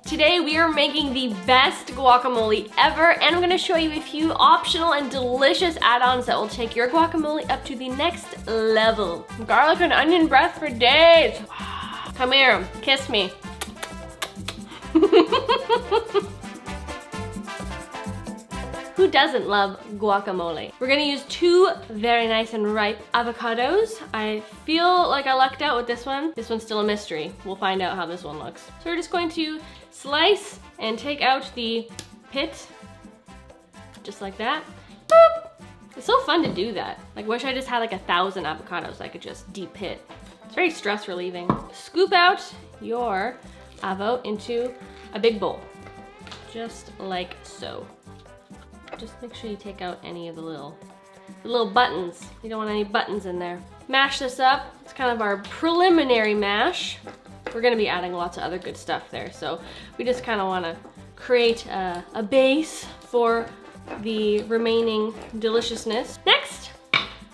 Today we are making the best guacamole ever, and I'm gonna show you a few optional and delicious add-ons that will take your guacamole up to the next level. Garlic and onion breath for days. Come here, kiss me. Who doesn't love guacamole? We're gonna use 2 very nice and ripe avocados. I feel like I lucked out with this one. This one's still a mystery. We'll find out how this one looks. So we're just going to slice and take out the pit, just like that. Boop. It's so fun to do that. Like, wish I just had like 1,000 avocados I could just de-pit. It's very stress relieving. Scoop out your avo into a big bowl, just like so. Just make sure you take out any of the little buttons. You don't want any buttons in there. Mash this up. It's kind of our preliminary mash. We're gonna be adding lots of other good stuff there, so we just kind of want to create a base for the remaining deliciousness. Next,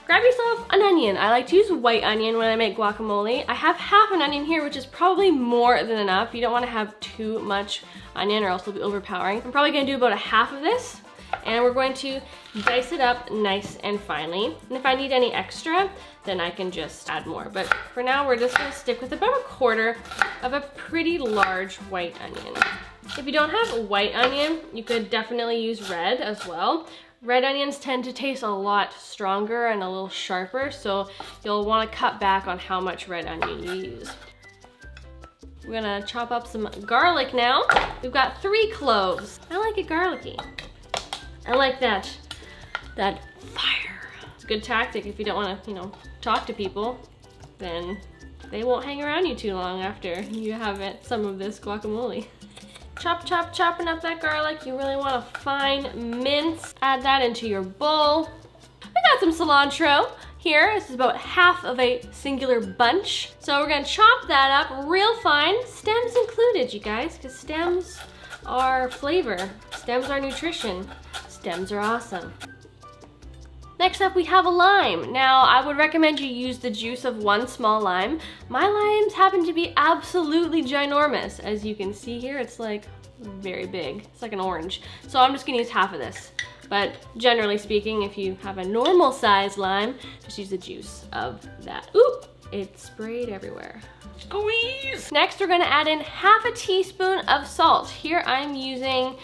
grab yourself an onion. I like to use white onion when I make guacamole. I have half an onion here, which is probably more than enough. You don't want to have too much onion or else it'll be overpowering. I'm probably gonna do about a half of this. And we're going to dice it up nice and finely. And if I need any extra, then I can just add more. But for now, we're just gonna stick with about 1/4 of a pretty large white onion. If you don't have white onion, you could definitely use red as well. Red onions tend to taste a lot stronger and a little sharper, so you'll wanna cut back on how much red onion you use. We're gonna chop up some garlic now. We've got 3 cloves. I like it garlicky. I like that fire. It's a good tactic if you don't want to, talk to people, then they won't hang around you too long after you have some of this guacamole. Chopping up that garlic. You really want a fine mince. Add that into your bowl. We got some cilantro here. This is about half of a singular bunch. So we're gonna chop that up real fine. Stems included, you guys, because stems are flavor. Stems are nutrition. Stems are awesome. Next up, we have a lime. Now, I would recommend you use the juice of 1 small lime. My limes happen to be absolutely ginormous. As you can see here, it's like very big. It's like an orange. So I'm just gonna use half of this. But generally speaking, if you have a normal size lime, just use the juice of that. Ooh, it sprayed everywhere. Squeeze! Next, we're gonna add in half a teaspoon of salt. Here I'm using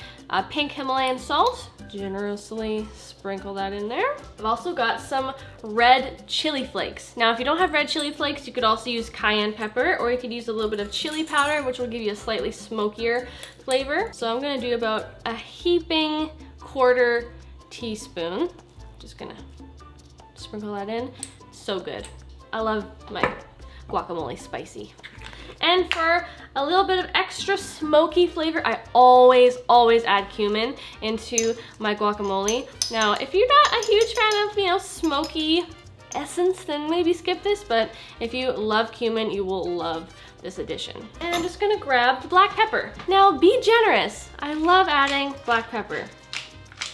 pink Himalayan salt. Generously sprinkle that in there. I've also got some red chili flakes. Now, if you don't have red chili flakes, you could also use cayenne pepper, or you could use a little bit of chili powder, which will give you a slightly smokier flavor. So I'm gonna do about a heaping 1/4 teaspoon. Just gonna sprinkle that in. So good. I love my guacamole spicy. And for a little bit of extra smoky flavor, I always add cumin into my guacamole. Now, if you're not a huge fan of, smoky essence, then maybe skip this, but if you love cumin, you will love this addition. And I'm just gonna grab the black pepper. Now, be generous. I love adding black pepper.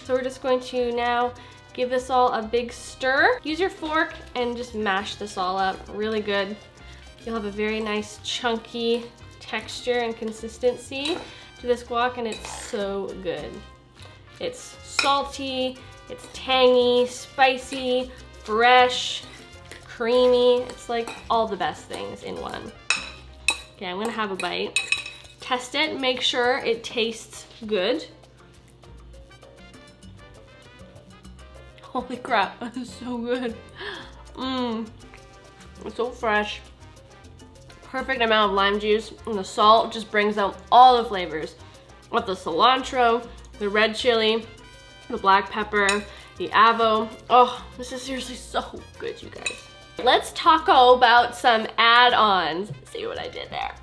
So we're just going to now give this all a big stir. Use your fork and just mash this all up really good. You'll have a very nice chunky texture and consistency to this guac, and it's so good. It's salty, it's tangy, spicy, fresh, creamy. It's like all the best things in one. Okay, I'm gonna have a bite. Test it, make sure it tastes good. Holy crap, that is so good. It's so fresh. Perfect amount of lime juice, and the salt just brings out all the flavors of the cilantro, the red chili, the black pepper, the avo. Oh, this is seriously so good, you guys. Let's talk about some add-ons. See what I did there.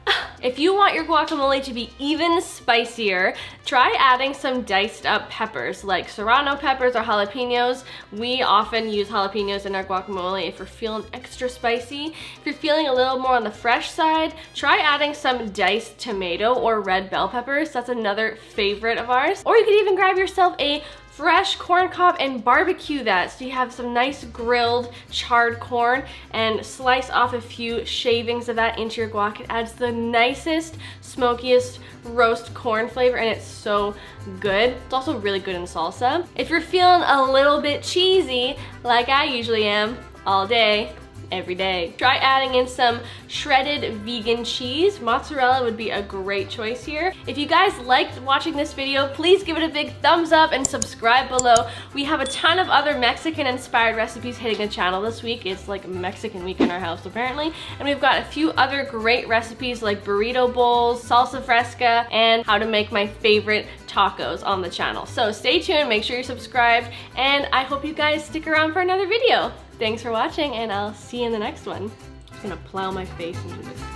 If you want your guacamole to be even spicier, try adding some diced up peppers like serrano peppers or jalapenos. We often use jalapenos in our guacamole if we're feeling extra spicy. If you're feeling a little more on the fresh side, try adding some diced tomato or red bell peppers. That's another favorite of ours. Or you could even grab yourself a fresh corn cob and barbecue that so you have some nice grilled charred corn, and slice off a few shavings of that into into your guac. It adds the nicest, smokiest roast corn flavor, and it's so good. It's also really good in salsa. If you're feeling a little bit cheesy, like I usually am, all day, every day, try adding in some shredded vegan cheese. Mozzarella would be a great choice here. If you guys liked watching this video, please give it a big thumbs up and subscribe below. We have a ton of other Mexican inspired recipes hitting the channel this week. It's like Mexican week in our house apparently. And we've got a few other great recipes like burrito bowls, salsa fresca, and how to make my favorite tacos on the channel. So stay tuned, make sure you're subscribed, and I hope you guys stick around for another video. Thanks for watching, and I'll see you in the next one. I'm just gonna plow my face into this.